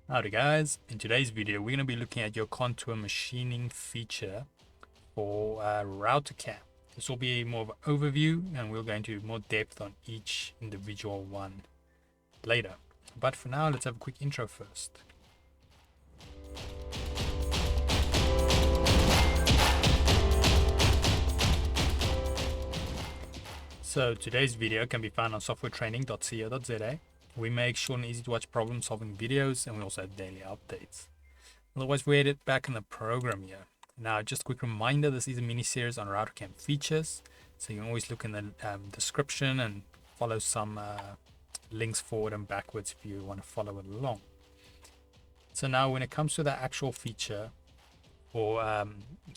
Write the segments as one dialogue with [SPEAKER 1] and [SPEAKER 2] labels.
[SPEAKER 1] Howdy guys, in today's video we're going to be looking at your contour machining feature for RouterCAM. This will be more of an overview and we'll go into more depth on each individual one later. But for now, let's have a quick intro first. So today's video can be found on softwaretraining.co.za. We make short and easy to watch problem solving videos and we also have daily updates. Otherwise, we edit back in the program here. Now, just a quick reminder, this is a mini series on RouterCAM features. So you can always look in the description and follow some links forward and backwards if you want to follow it along. So now when it comes to the actual feature for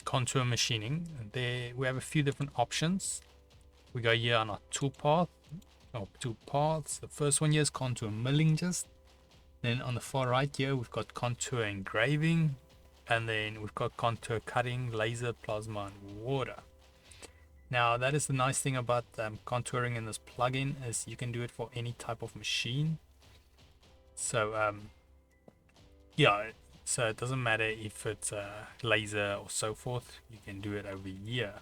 [SPEAKER 1] contour machining, there we have a few different options. We go here on our toolpath, or two paths. The first one here is contour milling just. Then on the far right here, we've got contour engraving, and then we've got contour cutting, laser, plasma, and water. Now, that is the nice thing about contouring in this plugin is you can do it for any type of machine. So, yeah, so it doesn't matter if it's laser or so forth, you can do it over here.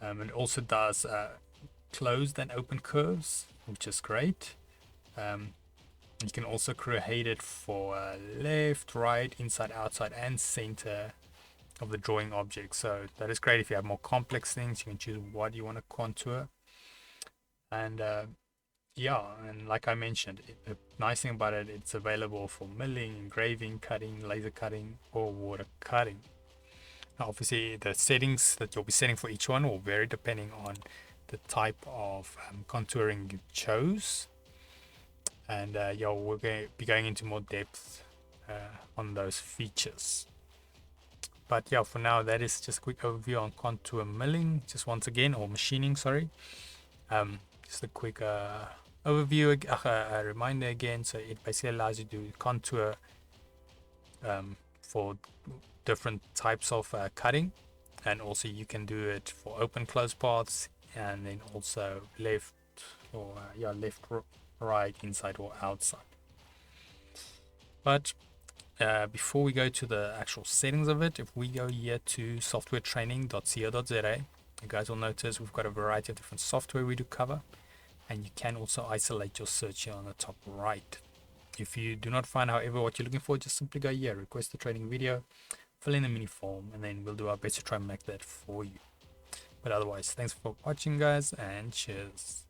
[SPEAKER 1] It also does closed and open curves, which is great. You can also create it for left, right, inside, outside, and center of the drawing object. So that is great if you have more complex things. You can choose what you want to contour. And yeah, and like I mentioned, the nice thing about it, it's available for milling, engraving, cutting, laser cutting, or water cutting. Now, obviously, the settings that you'll be setting for each one will vary depending on the type of contouring you chose. And yeah, we're going to be going into more depth on those features. But yeah, for now, that is just a quick overview on contour milling, just once again, or machining, sorry. Just a quick overview, a reminder again. So it basically allows you to contour for different types of cutting, and also you can do it for open close paths, and then also left or left, right, inside or outside. But before we go to the actual settings of it, if we go here to softwaretraining.co.za, you guys will notice we've got a variety of different software we do cover, and you can also isolate your search here on the top right. If you do not find, however, what you're looking for, just simply go here, request the training video, fill in the mini form, and then we'll do our best to try and make that for you. But otherwise, thanks for watching, guys, and cheers.